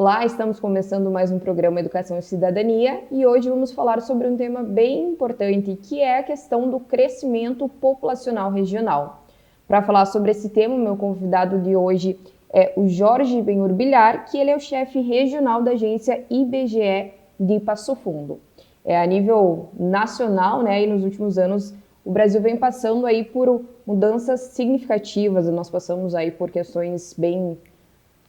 Olá, estamos começando mais um programa Educação e Cidadania e hoje vamos falar sobre um tema bem importante, que é a questão do crescimento populacional regional. Para falar sobre esse tema, meu convidado de hoje é o Jorge Benhurbilhar, que ele é o chefe regional da agência IBGE de Passo Fundo. A nível nacional, né, e nos últimos anos, o Brasil vem passando aí por mudanças significativas, nós passamos aí por questões bem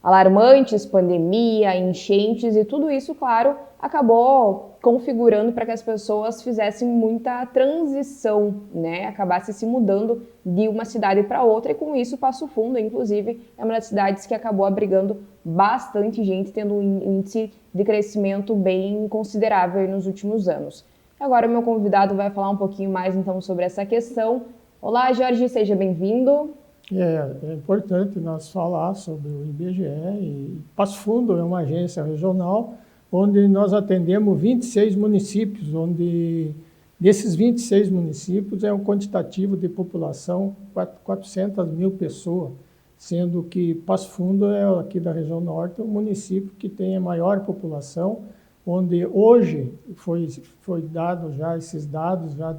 alarmantes, pandemia, enchentes e tudo isso, claro, acabou configurando para que as pessoas fizessem muita transição, né? Acabasse se mudando de uma cidade para outra e com isso Passo Fundo, inclusive, é uma das cidades que acabou abrigando bastante gente, tendo um índice de crescimento bem considerável nos últimos anos. Agora o meu convidado vai falar um pouquinho mais então sobre essa questão. Olá, Jorge, seja bem-vindo. É importante nós falar sobre o IBGE. E Passo Fundo é uma agência regional onde nós atendemos 26 municípios, onde desses 26 municípios é um quantitativo de população 400 mil pessoas, sendo que Passo Fundo é aqui da região norte, o município que tem a maior população, onde hoje foi dado já esses dados já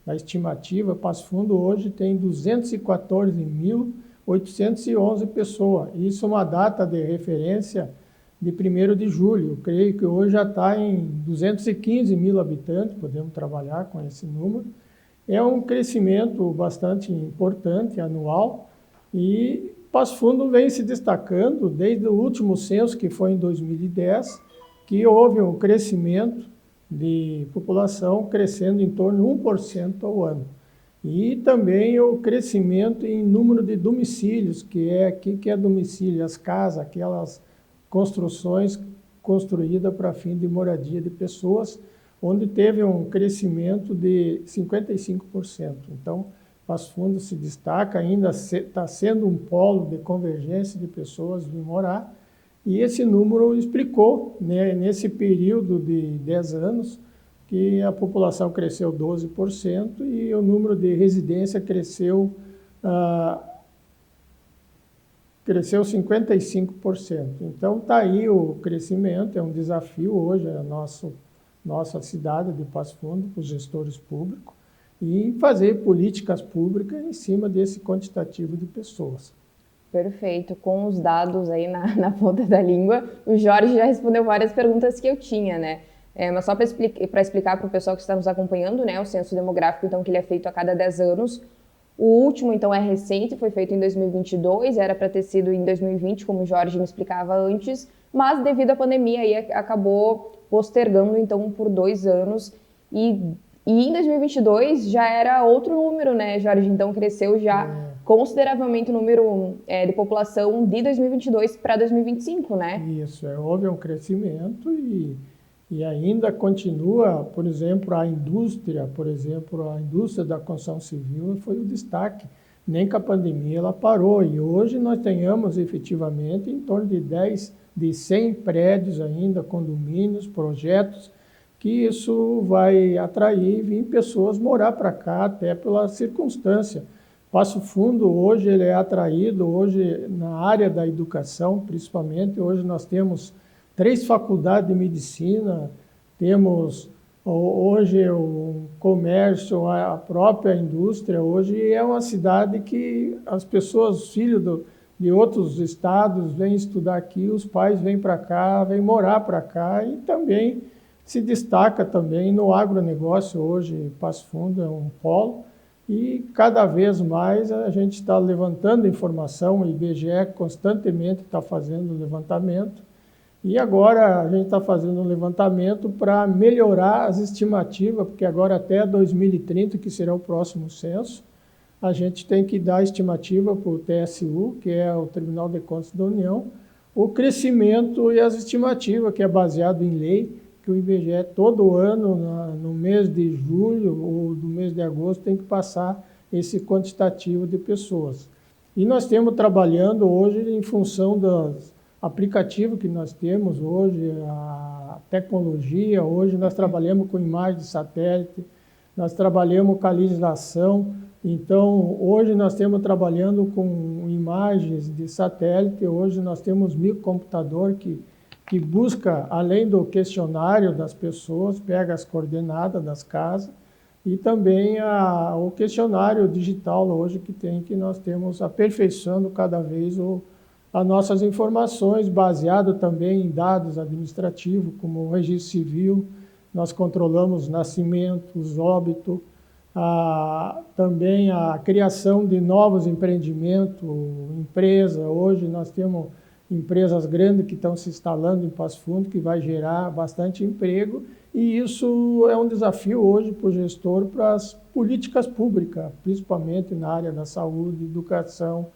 da estimativa. Passo Fundo hoje tem 214.811 pessoas. Isso é uma data de referência de 1º de julho. Eu creio que hoje já está em 215 mil habitantes, podemos trabalhar com esse número. É um crescimento bastante importante, anual, e Passo Fundo vem se destacando desde o último censo, que foi em 2010, que houve um crescimento de população crescendo em torno de 1% ao ano. E também o crescimento em número de domicílios, que é domicílio? As casas, aquelas construções construídas para fim de moradia de pessoas, onde teve um crescimento de 55%. Então, Passo Fundo se destaca, ainda está sendo um polo de convergência de pessoas vir morar. E esse número explicou, né, nesse período de 10 anos, que a população cresceu 12% e o número de residência cresceu 55%. Então, está aí o crescimento, é um desafio hoje a nossa cidade de Passo Fundo, para os gestores públicos, e fazer políticas públicas em cima desse quantitativo de pessoas. Perfeito, com os dados aí na ponta da língua, o Jorge já respondeu várias perguntas que eu tinha, né? Mas só para explicar para o pessoal que está nos acompanhando, né, o censo demográfico, então, que ele é feito a cada 10 anos. O último, então, é recente, foi feito em 2022, era para ter sido em 2020, como o Jorge me explicava antes, mas devido à pandemia aí acabou postergando, então, por 2 anos. E em 2022 já era outro número, né, Jorge? Então, cresceu já consideravelmente o número de população de 2022 para 2025, né? Isso, houve um crescimento e ainda continua, por exemplo, a indústria da construção civil foi o destaque. Nem com a pandemia ela parou e hoje nós tenhamos efetivamente em torno de 100 prédios ainda, condomínios, projetos, que isso vai atrair vir pessoas morar para cá até pela circunstância. Passo Fundo hoje ele é atraído, hoje na área da educação principalmente, hoje nós temos 3 faculdades de medicina, temos hoje o comércio, a própria indústria. Hoje é uma cidade que as pessoas, os filhos de outros estados vêm estudar aqui, os pais vêm para cá, vêm morar para cá e também se destaca também no agronegócio. Hoje Passo Fundo é um polo e cada vez mais a gente está levantando informação, o IBGE constantemente está fazendo levantamento e agora a gente está fazendo um levantamento para melhorar as estimativas, porque agora até 2030, que será o próximo censo, a gente tem que dar estimativa para o TSU, que é o Tribunal de Contas da União, o crescimento e as estimativas, que é baseado em lei, que o IBGE todo ano, no mês de julho ou do mês de agosto, tem que passar esse quantitativo de pessoas. E nós temos trabalhando hoje em função dos aplicativos que nós temos hoje, a tecnologia. Hoje nós trabalhamos com imagem de satélite, nós trabalhamos com a legislação. Então, hoje nós estamos trabalhando com imagens de satélite. Hoje nós temos microcomputador que que busca, além do questionário das pessoas, pega as coordenadas das casas, e também o questionário digital hoje que nós temos aperfeiçoando cada vez as nossas informações, baseado também em dados administrativos, como o registro civil, nós controlamos nascimentos, óbito, também a criação de novos empreendimentos, empresa. Hoje nós temos empresas grandes que estão se instalando em Passo Fundo, que vai gerar bastante emprego, e isso é um desafio hoje para o gestor, para as políticas públicas, principalmente na área da saúde, educação,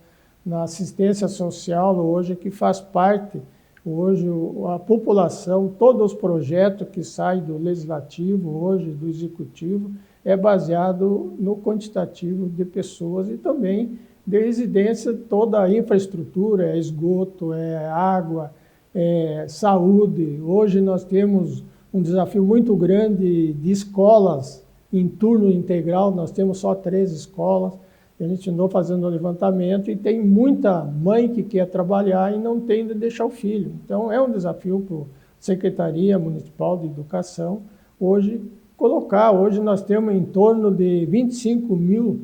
na assistência social, hoje que faz parte, hoje a população, todos os projetos que saem do legislativo, hoje do executivo, é baseado no quantitativo de pessoas e também de residência, toda a infraestrutura, é esgoto, é água, é saúde. Hoje nós temos um desafio muito grande de escolas em turno integral, nós temos só 3 escolas, a gente andou fazendo um levantamento e tem muita mãe que quer trabalhar e não tem de deixar o filho. Então é um desafio para a Secretaria Municipal de Educação hoje colocar. Hoje nós temos em torno de 25 mil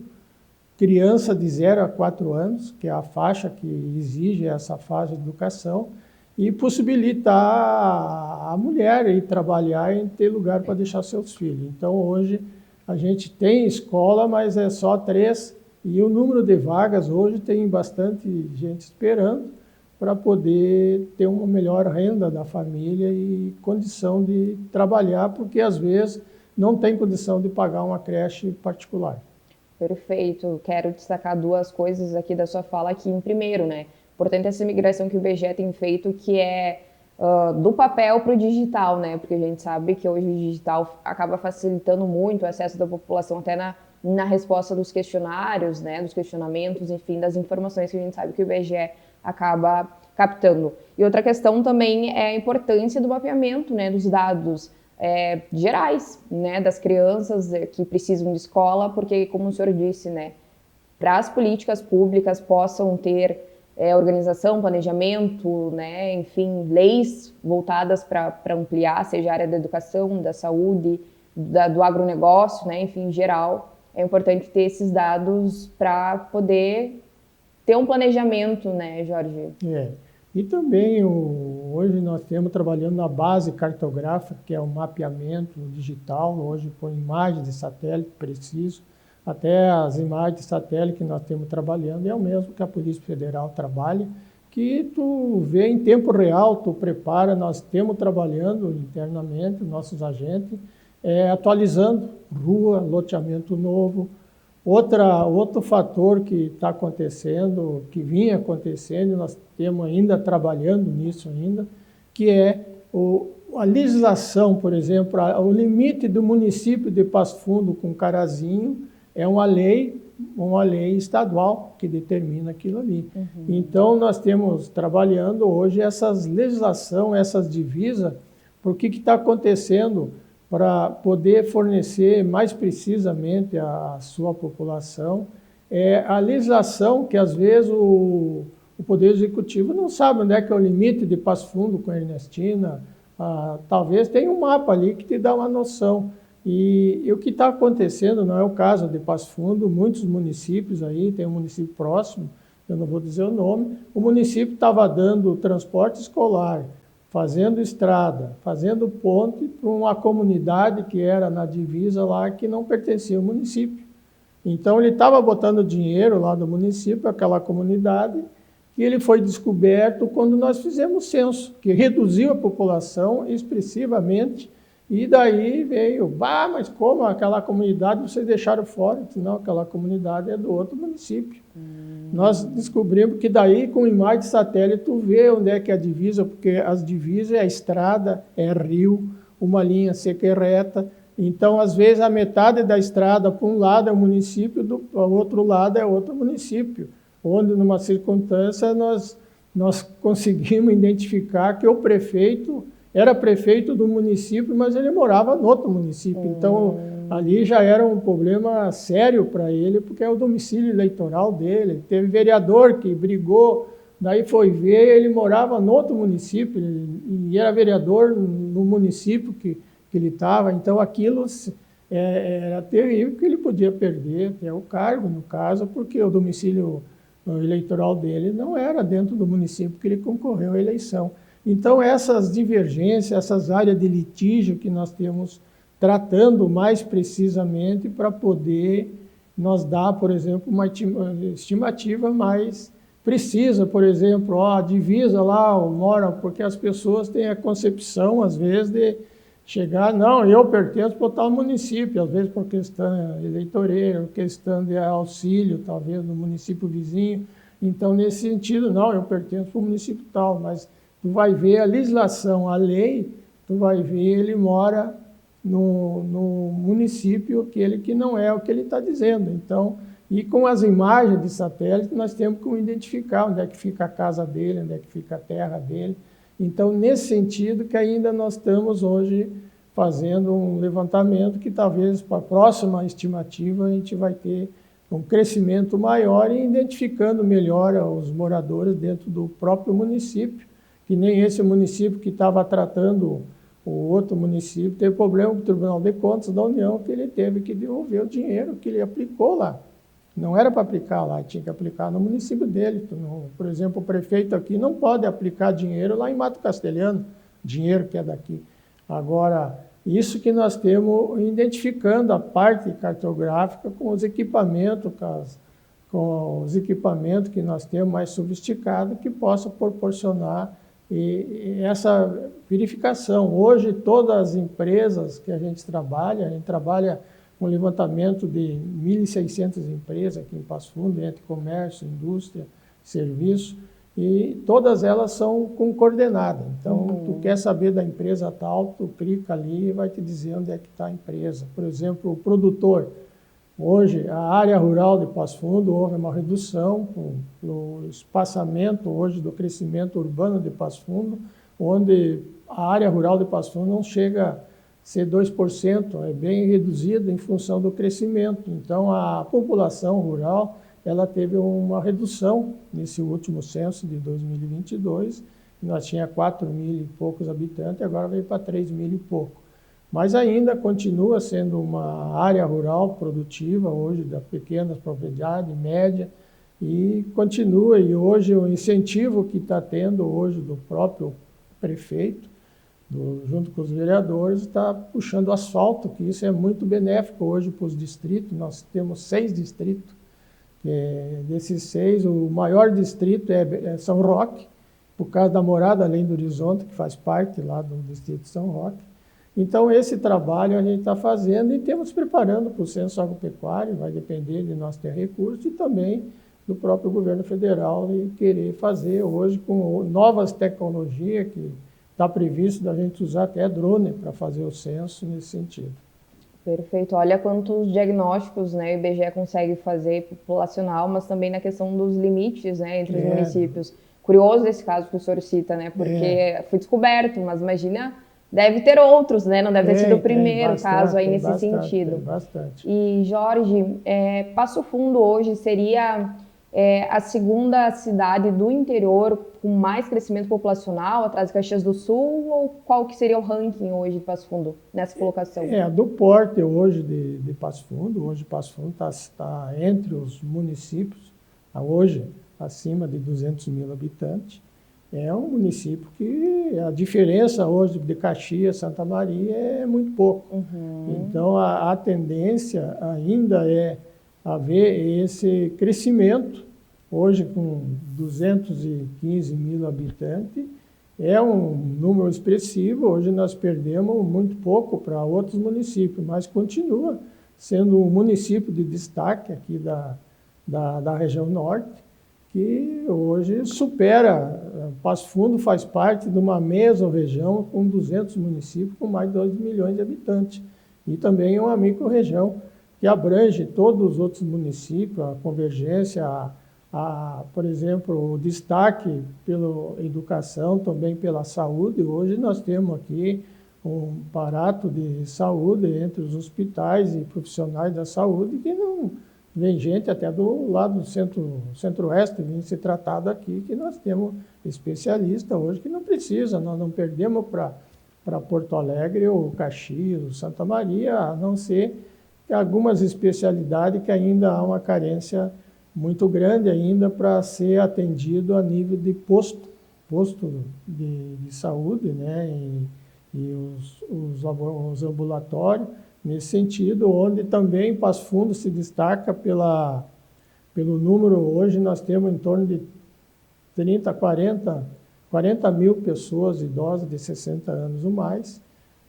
crianças de 0 a 4 anos, que é a faixa que exige essa fase de educação, e possibilitar a mulher ir trabalhar e ter lugar para deixar seus filhos. Então hoje a gente tem escola, mas é só 3, e o número de vagas hoje tem bastante gente esperando para poder ter uma melhor renda da família e condição de trabalhar, porque às vezes não tem condição de pagar uma creche particular. Perfeito. Quero destacar 2 coisas aqui da sua fala, que em primeiro, né, importante essa migração que o IBGE tem feito, que é do papel para o digital, né, porque a gente sabe que hoje o digital acaba facilitando muito o acesso da população até na resposta dos questionários, né, dos questionamentos, enfim, das informações que a gente sabe que o IBGE acaba captando. E outra questão também é a importância do mapeamento, né, dos dados gerais, né, das crianças que precisam de escola, porque, como o senhor disse, né, para as políticas públicas possam ter organização, planejamento, né, enfim, leis voltadas para ampliar, seja a área da educação, da saúde, do agronegócio, né, enfim, em geral, é importante ter esses dados para poder ter um planejamento, né, Jorge? E também hoje nós temos trabalhando na base cartográfica, que é o mapeamento digital, hoje por imagens de satélite preciso, até as imagens de satélite que nós temos trabalhando é o mesmo que a Polícia Federal trabalha, que tu vê em tempo real, tu prepara, nós temos trabalhando internamente, nossos agentes, atualizando rua, loteamento novo. Outro fator que está acontecendo, que vinha acontecendo, nós temos ainda trabalhando nisso ainda, que é a legislação, por exemplo, o limite do município de Passo Fundo com Carazinho é uma lei estadual que determina aquilo ali. Uhum. Então, nós temos trabalhando hoje essas legislação, essas divisas, porque que está acontecendo para poder fornecer mais precisamente a sua população, a legislação que às vezes o Poder Executivo não sabe onde é que é o limite de Passo Fundo com a Ernestina, talvez tenha um mapa ali que te dá uma noção. E o que está acontecendo, não é o caso de Passo Fundo, muitos municípios aí, tem um município próximo, eu não vou dizer o nome, o município estava dando transporte escolar, fazendo estrada, fazendo ponte para uma comunidade que era na divisa lá, que não pertencia ao município. Então ele estava botando dinheiro lá do município, aquela comunidade, e ele foi descoberto quando nós fizemos o censo, que reduziu a população expressivamente, e daí veio, mas como aquela comunidade vocês deixaram fora? Não, aquela comunidade é do outro município. Nós descobrimos que daí, com imagem de satélite, tu vê onde é que é a divisa, porque as divisas é a estrada, é rio, uma linha seca e reta. Então, às vezes, a metade da estrada, para um lado é um município, do outro lado é outro município, onde, numa circunstância, nós conseguimos identificar que o prefeito era prefeito do município, mas ele morava no outro município. Então, ali já era um problema sério para ele, porque é o domicílio eleitoral dele. Teve vereador que brigou daí foi ver, ele morava no outro município, e era vereador no município que ele estava, então aquilo era terrível, que ele podia perder até o cargo, no caso, porque o domicílio eleitoral dele não era dentro do município que ele concorreu à eleição. Então, essas divergências, essas áreas de litígio que nós temos tratando mais precisamente para poder nos dar, por exemplo, uma estimativa mais precisa, por exemplo, a divisa lá, mora, porque as pessoas têm a concepção, às vezes, de chegar, não, eu pertenço para tal município, às vezes por questão eleitoreira, questão de auxílio, talvez, no município vizinho. Então, nesse sentido, não, eu pertenço para o município tal, mas tu vai ver a legislação, a lei, tu vai ver, ele mora no município aquele que não é o que ele está dizendo. Então, e com as imagens de satélite, nós temos que identificar onde é que fica a casa dele, onde é que fica a terra dele. Então, nesse sentido que ainda nós estamos hoje fazendo um levantamento que talvez para a próxima estimativa a gente vai ter um crescimento maior e identificando melhor os moradores dentro do próprio município, que nem esse município que estava tratando o outro município teve problema com o Tribunal de Contas da União, que ele teve que devolver o dinheiro que ele aplicou lá. Não era para aplicar lá, tinha que aplicar no município dele. Por exemplo, o prefeito aqui não pode aplicar dinheiro lá em Mato Castelhano, dinheiro que é daqui. Agora, isso que nós temos identificando a parte cartográfica com os equipamentos, com os equipamentos que nós temos mais sofisticados, que possam proporcionar essa verificação. Hoje, todas as empresas que a gente trabalha com levantamento de 1.600 empresas aqui em Passo Fundo, entre comércio, indústria, serviço, e todas elas são com coordenada. Então, tu quer saber da empresa tal, tu clica ali e vai te dizer onde é que está a empresa. Por exemplo, o produtor. Hoje, a área rural de Passo Fundo houve uma redução no espaçamento hoje do crescimento urbano de Passo Fundo, onde a área rural de Passo Fundo não chega a ser 2%, é bem reduzida em função do crescimento. Então, a população rural ela teve uma redução nesse último censo de 2022. Nós tínhamos 4 mil e poucos habitantes, agora veio para 3 mil e pouco. Mas ainda continua sendo uma área rural produtiva, hoje, da pequenas propriedades, média, e continua. E hoje o incentivo que está tendo hoje do próprio prefeito, junto com os vereadores, está puxando asfalto, que isso é muito benéfico hoje para os distritos. Nós temos 6 distritos. Desses 6, o maior distrito é São Roque, por causa da Morada Além do Horizonte, que faz parte lá do distrito de São Roque. Então, esse trabalho a gente está fazendo e temos preparando para o censo agropecuário, vai depender de nós ter recursos e também do próprio governo federal e querer fazer hoje com novas tecnologias, que está previsto da gente usar até drone para fazer o censo nesse sentido. Perfeito. Olha quantos diagnósticos, né, o IBGE consegue fazer populacional, mas também na questão dos limites, né, entre os municípios. Curioso esse caso que o senhor cita, né, porque foi descoberto, mas imagina, deve ter outros, né, não deve ter sido o primeiro caso aí nesse sentido. Bastante. E, Jorge, Passo Fundo hoje seria a segunda cidade do interior com mais crescimento populacional, atrás de Caxias do Sul, ou qual que seria o ranking hoje de Passo Fundo nessa colocação? Do porte hoje de Passo Fundo, hoje Passo Fundo está entre os municípios, hoje acima de 200 mil habitantes. É um município que a diferença hoje de Caxias, Santa Maria é muito pouco. Então a tendência ainda é haver esse crescimento. Hoje, com 215 mil habitantes, é um número expressivo. Hoje nós perdemos muito pouco para outros municípios, mas continua sendo um município de destaque aqui da região norte, que hoje supera. Passo Fundo faz parte de uma mesorregião com 200 municípios, com mais de 2 milhões de habitantes. E também é uma microrregião que abrange todos os outros municípios, a convergência, por exemplo, o destaque pela educação, também pela saúde. Hoje nós temos aqui um aparato de saúde entre os hospitais e profissionais da saúde que vem gente até do lado do centro-oeste, vem ser tratado aqui, que nós temos especialista hoje que não precisa, nós não perdemos para Porto Alegre ou Caxias, ou Santa Maria, a não ser que algumas especialidades que ainda há uma carência muito grande ainda para ser atendido a nível de posto de saúde, né? E os ambulatórios, nesse sentido, onde também Passo Fundo se destaca pelo número, hoje nós temos em torno de 30, 40 mil pessoas idosas de 60 anos ou mais.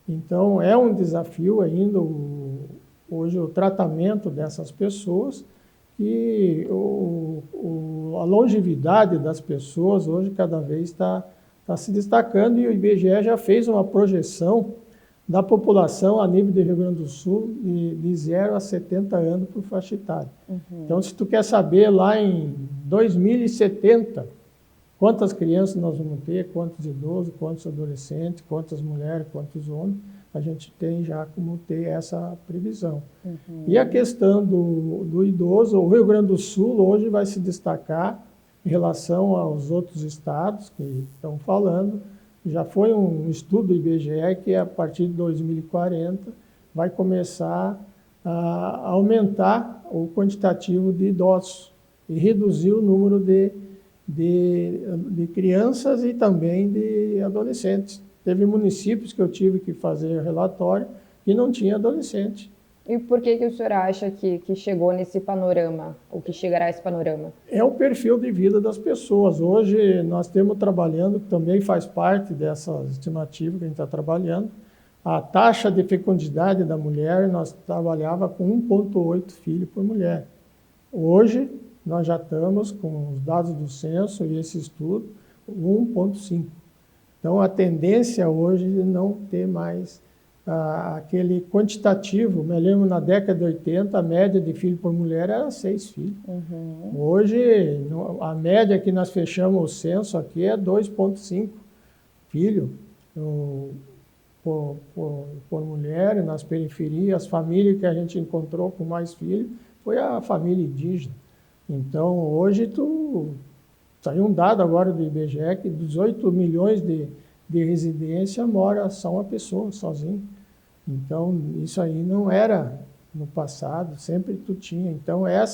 Então, é um desafio ainda hoje o tratamento dessas pessoas, e a longevidade das pessoas hoje cada vez está se destacando, e o IBGE já fez uma projeção da população a nível do Rio Grande do Sul de 0 a 70 anos por faixa etária. Então, se tu quer saber lá em 2070, quantas crianças nós vamos ter, quantos idosos, quantos adolescentes, quantas mulheres, quantos homens, a gente tem já como ter essa previsão. E a questão do idoso, o Rio Grande do Sul hoje vai se destacar em relação aos outros estados que estão falando. Já foi um estudo do IBGE que a partir de 2040 vai começar a aumentar o quantitativo de idosos e reduzir o número de crianças e também de adolescentes. Teve municípios que eu tive que fazer relatório que não tinha adolescente. E por que o senhor acha que chegou nesse panorama, ou que chegará a esse panorama? É o perfil de vida das pessoas. Hoje nós temos trabalhando, que também faz parte dessa estimativa que a gente está trabalhando, a taxa de fecundidade da mulher, nós trabalhava com 1,8 filhos por mulher. Hoje nós já estamos com os dados do censo e esse estudo, 1,5. Então, a tendência hoje é não ter mais aquele quantitativo. Me lembro, na década de 80, a média de filho por mulher era 6 filhos. Hoje, a média que nós fechamos o censo aqui é 2,5 filhos por mulher. Nas periferias, as famílias que a gente encontrou com mais filhos foi a família indígena. Então, hoje, saiu um dado agora do IBGE que 18 milhões de residência mora só uma pessoa, sozinha. Então, isso aí não era no passado, sempre tu tinha. Então, a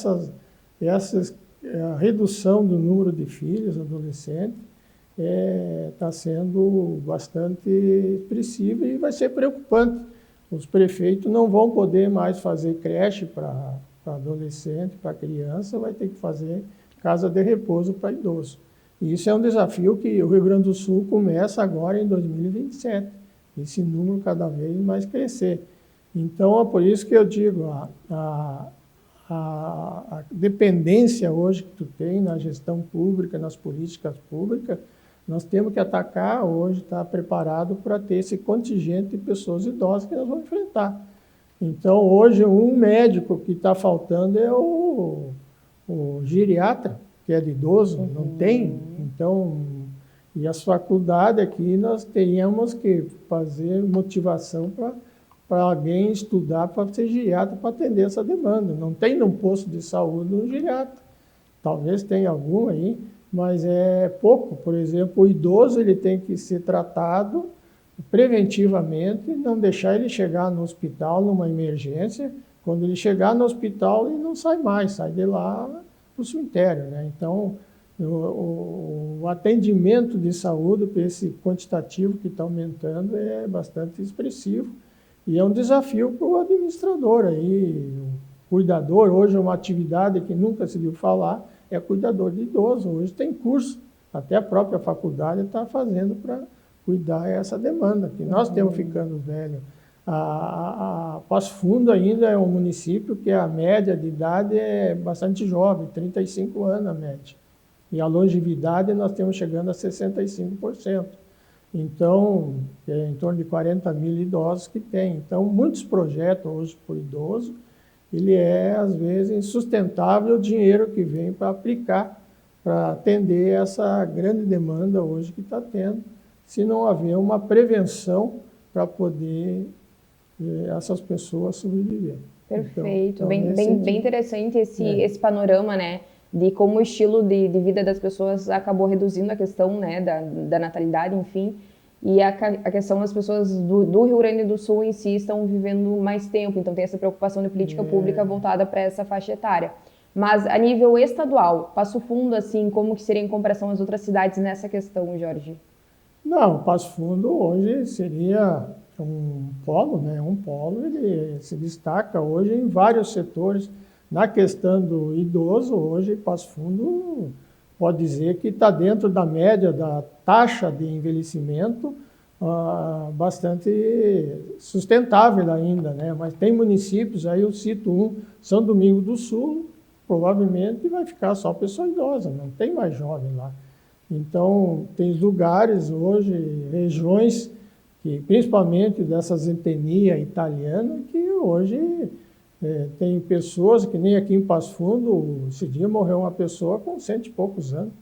redução do número de filhos adolescentes está sendo bastante expressiva e vai ser preocupante. Os prefeitos não vão poder mais fazer creche para adolescente, para criança, vai ter que fazer casa de repouso para idoso. E isso é um desafio que o Rio Grande do Sul começa agora em 2027. Esse número cada vez mais crescer. Então, é por isso que eu digo, a dependência hoje que tu tem na gestão pública, nas políticas públicas, nós temos que atacar hoje, estar preparado para ter esse contingente de pessoas idosas que nós vamos enfrentar. Então, hoje, um médico que está faltando é o geriatra, que é de idoso, não tem. Então, e as faculdades aqui, nós teríamos que fazer motivação para alguém estudar para ser geriatra, para atender essa demanda. Não tem num posto de saúde um geriatra. Talvez tenha algum aí, mas é pouco. Por exemplo, o idoso ele tem que ser tratado preventivamente, não deixar ele chegar no hospital numa emergência. Quando ele chegar no hospital, ele não sai mais, sai de lá para o cemitério, né? Então, o atendimento de saúde para esse quantitativo que está aumentando é bastante expressivo e é um desafio para o administrador aí, o cuidador. Hoje é uma atividade que nunca se viu falar, é cuidador de idoso. Hoje tem curso, até a própria faculdade está fazendo para cuidar essa demanda, que nós temos ficando velho. A Passo Fundo ainda é um município que a média de idade é bastante jovem, 35 anos a média. E a longevidade nós temos chegando a 65%. Então, é em torno de 40 mil idosos que tem. Então, muitos projetos hoje por idoso, ele é, às vezes, insustentável o dinheiro que vem para aplicar, para atender essa grande demanda hoje que está tendo, se não haver uma prevenção para poder essas pessoas sobreviverem. Perfeito, então, bem interessante esse panorama, né, de como o estilo de vida das pessoas acabou reduzindo a questão, né, da natalidade, enfim, e a questão das pessoas do Rio Grande do Sul em si estão vivendo mais tempo, então tem essa preocupação de política pública voltada para essa faixa etária. Mas a nível estadual, Passo Fundo, assim, como que seria em comparação às outras cidades nessa questão, Jorge? Não, Passo Fundo hoje seria um polo, né? Um polo, ele se destaca hoje em vários setores. Na questão do idoso, hoje Passo Fundo pode dizer que está dentro da média da taxa de envelhecimento, bastante sustentável ainda, né? Mas tem municípios, aí eu cito um, São Domingos do Sul, provavelmente vai ficar só pessoa idosa, não tem mais jovem lá. Então, tem lugares hoje, regiões, que, principalmente dessas etnias italianas, que hoje tem pessoas, que nem aqui em Passo Fundo, esse dia morreu uma pessoa com 100 e poucos anos.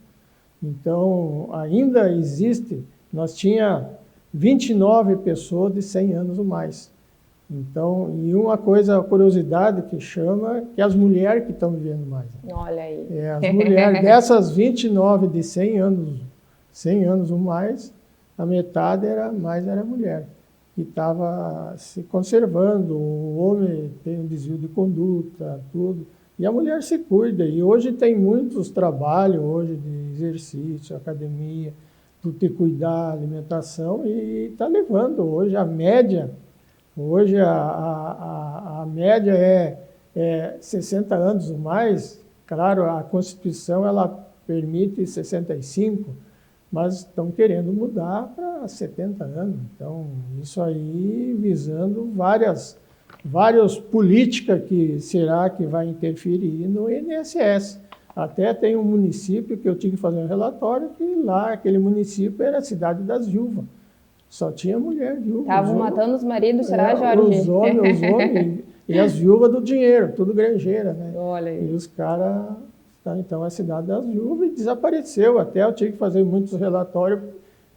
Então, ainda existe, nós tinha 29 pessoas de 100 anos ou mais. Então, e uma coisa, curiosidade que chama, que as mulheres que estão vivendo mais. Olha aí. As mulheres, dessas 29 de 100 anos ou mais, a metade era mulher, que estava se conservando. O homem tem um desvio de conduta, tudo, e a mulher se cuida. E hoje tem muitos trabalhos hoje de exercício, academia, tudo de cuidar, alimentação, e está levando hoje a média. Hoje a média é 60 anos ou mais. Claro, a Constituição ela permite 65, mas estão querendo mudar para 70 anos. Então, isso aí visando várias políticas que será que vai interferir no INSS. Até tem um município que eu tinha que fazer um relatório, que lá, aquele município era a cidade das viúvas. Só tinha mulher viúva. Estavam matando os maridos, será, Jorge? Os homens e as viúvas do dinheiro, tudo granjeira, né? Olha aí. E os caras, então, a cidade das viúvas, e desapareceu. Até eu tinha que fazer muitos relatórios,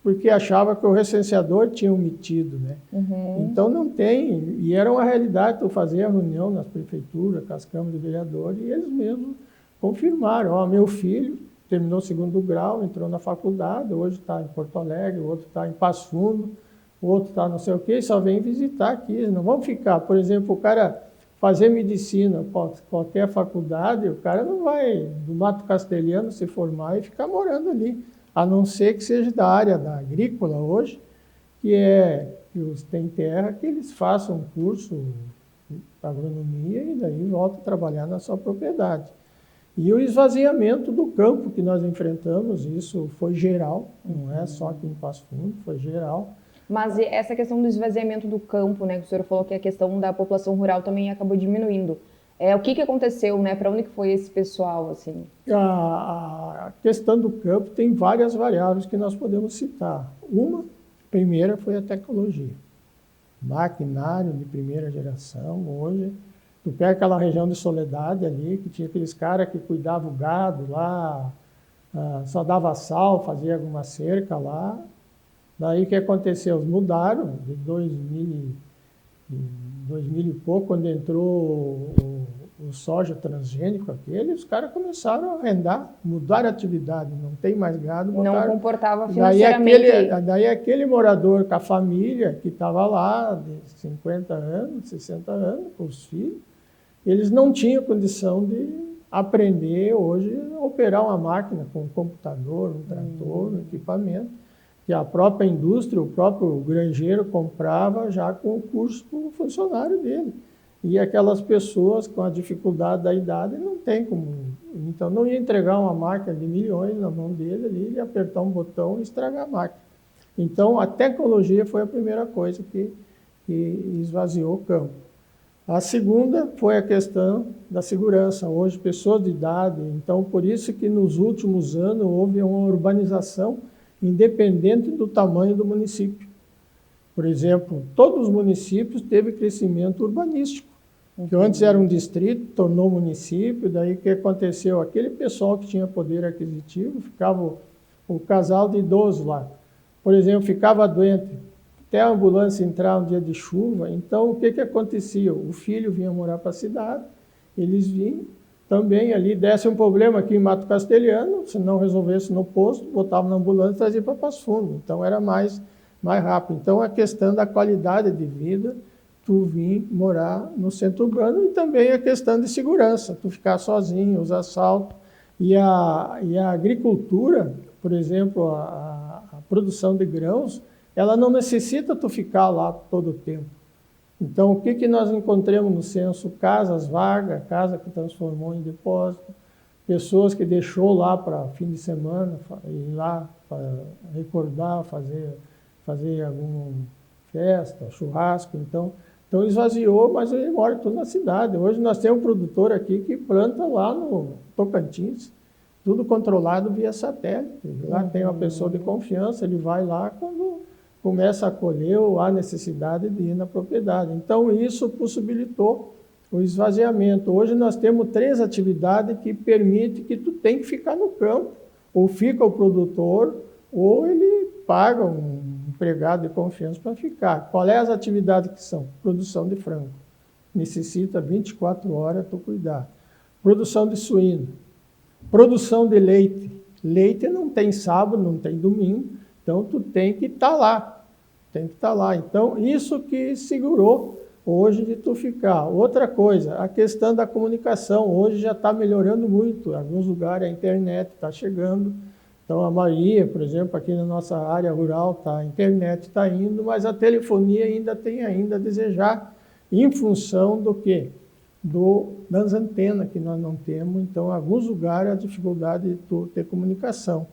porque achava que o recenseador tinha omitido, né? Uhum. Então, não tem. E era uma realidade, tu fazia reunião nas prefeituras, com as câmaras de vereadores, e eles mesmos confirmaram. Meu filho terminou o 2º grau, entrou na faculdade, hoje está em Porto Alegre, o outro está em Passo Fundo, o outro está não sei o quê, só vem visitar aqui. Não vamos ficar, por exemplo, o cara fazer medicina, qualquer faculdade, o cara não vai do Mato Castelhano se formar e ficar morando ali, a não ser que seja da área da agrícola hoje, que os tem terra, que eles façam um curso de agronomia e daí voltam a trabalhar na sua propriedade. E o esvaziamento do campo que nós enfrentamos, isso foi geral, não é só aqui em Passo Fundo, foi geral. Mas essa questão do esvaziamento do campo, né, que o senhor falou que a questão da população rural também acabou diminuindo. O que aconteceu, né? Para onde que foi esse pessoal, assim? A questão do campo tem várias variáveis que nós podemos citar. Uma, primeira, foi a tecnologia. Maquinário de primeira geração, hoje. Tu pega aquela região de Soledade ali, que tinha aqueles caras que cuidavam o gado lá, só dava sal, fazia alguma cerca lá. Daí o que aconteceu? Mudaram de 2000 e pouco, quando entrou o soja transgênico aquele, os caras começaram a arrendar, mudaram a atividade, não tem mais gado. Não comportava financeiramente. Daí aquele morador com a família que estava lá de 50 anos, 60 anos, com os filhos, eles não tinham condição de aprender hoje a operar uma máquina com um computador, um trator, um equipamento, que a própria indústria, o próprio granjeiro comprava já com o curso para o funcionário dele. E aquelas pessoas com a dificuldade da idade não tem como. Então não ia entregar uma máquina de milhões na mão dele ali, ele ia apertar um botão e estragar a máquina. Então a tecnologia foi a primeira coisa que esvaziou o campo. A segunda foi a questão da segurança. Hoje, pessoas de idade, então por isso que nos últimos anos houve uma urbanização independente do tamanho do município. Por exemplo, todos os municípios teve crescimento urbanístico, que antes era um distrito, tornou município, daí o que aconteceu? Aquele pessoal que tinha poder aquisitivo, ficava o casal de idosos lá. Por exemplo, ficava doente, até a ambulância entrar um dia de chuva. Então, o que acontecia? O filho vinha morar para a cidade, eles vinham também ali, desse um problema aqui em Mato Castelhano, se não resolvesse no posto, botavam na ambulância e trazia para Passo Fundo. Então, era mais rápido. Então, a questão da qualidade de vida, tu vir morar no centro urbano, e também a questão de segurança, tu ficar sozinho, os assaltos. E a agricultura, por exemplo, a produção de grãos, ela não necessita tu ficar lá todo o tempo. Então, o que nós encontramos no censo? Casas vagas, casa que transformou em depósito, pessoas que deixou lá para fim de semana, ir lá para recordar, fazer alguma festa, churrasco. Então esvaziou, mas ele mora tudo na cidade. Hoje nós temos um produtor aqui que planta lá no Tocantins, tudo controlado via satélite. Lá tem uma pessoa de confiança, ele vai lá quando começa a colher ou há necessidade de ir na propriedade. Então, isso possibilitou o esvaziamento. Hoje nós temos 3 atividades que permitem que tu tem que ficar no campo. Ou fica o produtor, ou ele paga um empregado de confiança para ficar. Qual é as atividades que são? Produção de frango. Necessita 24 horas tu cuidar. Produção de suíno. Produção de leite. Leite não tem sábado, não tem domingo, então tu tem que estar lá. Tem que estar lá. Então, isso que segurou hoje de tu ficar. Outra coisa, a questão da comunicação. Hoje já está melhorando muito. Em alguns lugares a internet está chegando. Então, a maioria, por exemplo, aqui na nossa área rural, a internet está indo, mas a telefonia ainda tem a desejar, em função do quê? Das antenas que nós não temos. Então, em alguns lugares, a dificuldade de tu ter comunicação.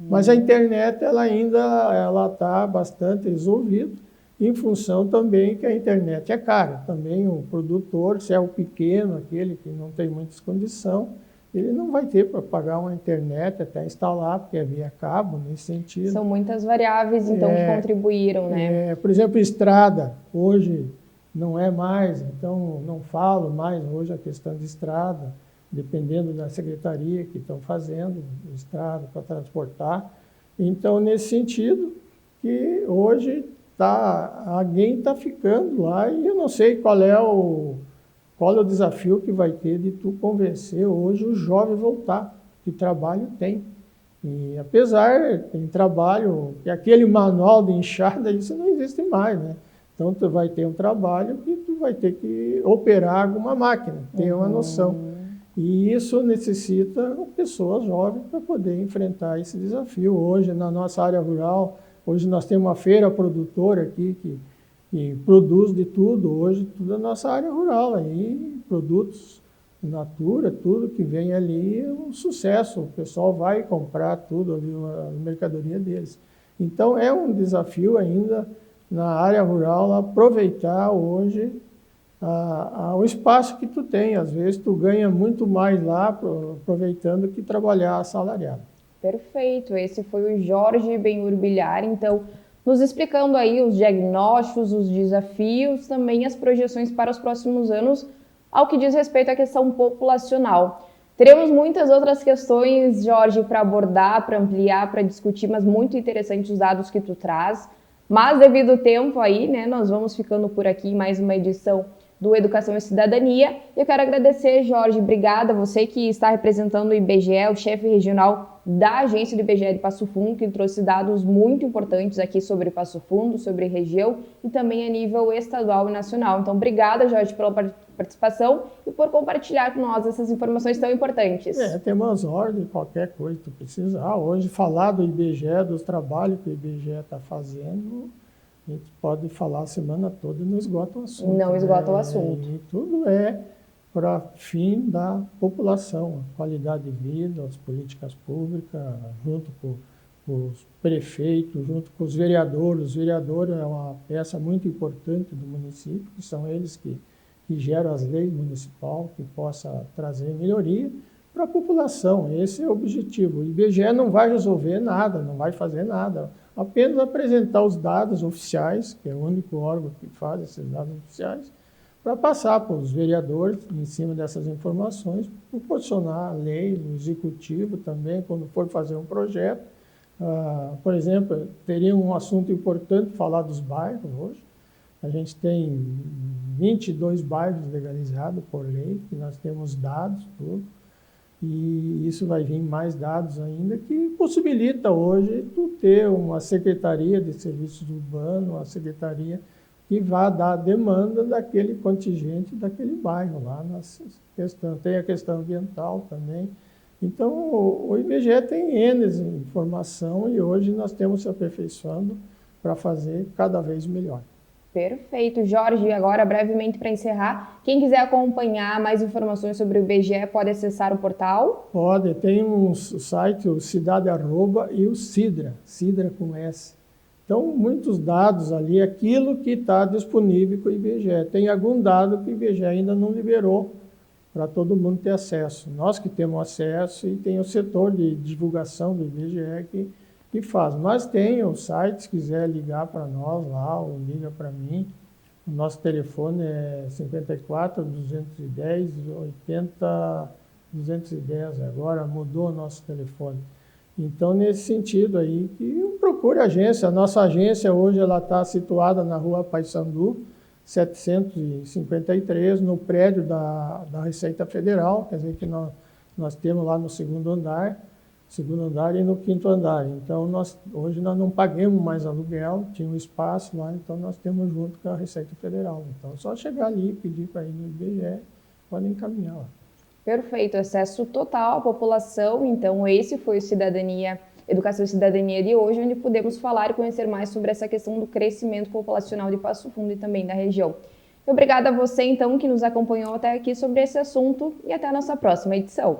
Mas a internet, ela ainda está bastante resolvida, em função também que a internet é cara. Também o produtor, se é o pequeno, aquele que não tem muitas condições, ele não vai ter para pagar uma internet até instalar, porque é via cabo, nesse sentido. São muitas variáveis, então, que contribuíram, né? Por exemplo, estrada, hoje não é mais, então não falo mais hoje a questão de estrada, dependendo da secretaria que estão fazendo, estrada para transportar. Então, nesse sentido, que hoje alguém está ficando lá, e eu não sei qual é o desafio que vai ter de tu convencer hoje o jovem voltar, que trabalho tem. E apesar, tem trabalho, que aquele manual de enxada, isso não existe mais, né? Então, tu vai ter um trabalho que tu vai ter que operar alguma máquina, ter uma noção. E isso necessita pessoas jovens para poder enfrentar esse desafio. Hoje, na nossa área rural, hoje nós temos uma feira produtora aqui que produz de tudo. Hoje, tudo é nossa área rural. Aí, produtos natura, tudo que vem ali é um sucesso. O pessoal vai comprar tudo ali, a mercadoria deles. Então, é um desafio ainda na área rural aproveitar hoje o espaço que tu tem. Às vezes tu ganha muito mais lá aproveitando que trabalhar assalariado. Perfeito, esse foi o Jorge Benhur-Bilhar, então nos explicando aí os diagnósticos, os desafios, também as projeções para os próximos anos ao que diz respeito à questão populacional. Teremos muitas outras questões, Jorge, para abordar, para ampliar, para discutir, mas muito interessantes os dados que tu traz. Mas devido ao tempo aí, né, nós vamos ficando por aqui em mais uma edição do Educação e Cidadania. Eu quero agradecer, Jorge, obrigada, você que está representando o IBGE, o chefe regional da agência do IBGE de Passo Fundo, que trouxe dados muito importantes aqui sobre Passo Fundo, sobre região e também a nível estadual e nacional. Então, obrigada, Jorge, pela participação e por compartilhar com nós essas informações tão importantes. Temos ordem, qualquer coisa que tu precisar. Hoje, falar do IBGE, dos trabalhos que o IBGE está fazendo, a gente pode falar a semana toda e não esgota o assunto. Não esgota o assunto. E tudo é para fim da população, a qualidade de vida, as políticas públicas, junto com os prefeitos, junto com os vereadores. Os vereadores é uma peça muito importante do município, que são eles que geram as leis municipais, que possa trazer melhoria para a população. Esse é o objetivo. O IBGE não vai resolver nada, não vai fazer nada, apenas apresentar os dados oficiais, que é o único órgão que faz esses dados oficiais, para passar para os vereadores, em cima dessas informações, proporcionar a lei, o executivo também, quando for fazer um projeto, Por exemplo, teria um assunto importante falar dos bairros hoje. A gente tem 22 bairros legalizados por lei, que nós temos dados, tudo. E isso vai vir mais dados ainda, que possibilita hoje tu ter uma Secretaria de Serviços Urbanos, uma secretaria que vá dar a demanda daquele contingente daquele bairro lá. Tem a questão ambiental também. Então, o IBGE tem N informação e hoje nós temos se aperfeiçoando para fazer cada vez melhor. Perfeito, Jorge. E agora, brevemente para encerrar, quem quiser acompanhar mais informações sobre o IBGE pode acessar o portal? Pode, tem um site, o Cidade Arroba e o Sidra com S. Então, muitos dados ali, aquilo que está disponível com o IBGE. Tem algum dado que o IBGE ainda não liberou para todo mundo ter acesso. Nós que temos acesso e tem o setor de divulgação do IBGE que faz. Mas tem o site, se quiser ligar para nós lá ou liga para mim. O nosso telefone é 54 210 80 210. Agora mudou o nosso telefone. Então, nesse sentido aí, que procure a agência. A nossa agência hoje ela está situada na Rua Paissandu, 753, no prédio da Receita Federal, quer dizer que nós temos lá no segundo andar e no quinto andar. Então, hoje nós não pagamos mais aluguel, tinha um espaço lá, então nós temos junto com a Receita Federal. Então, é só chegar ali e pedir para ir no IBGE, podem encaminhar lá. Perfeito, acesso total à população. Então, esse foi o Educação e Cidadania de hoje, onde pudemos falar e conhecer mais sobre essa questão do crescimento populacional de Passo Fundo e também da região. Obrigada a você, então, que nos acompanhou até aqui sobre esse assunto e até a nossa próxima edição.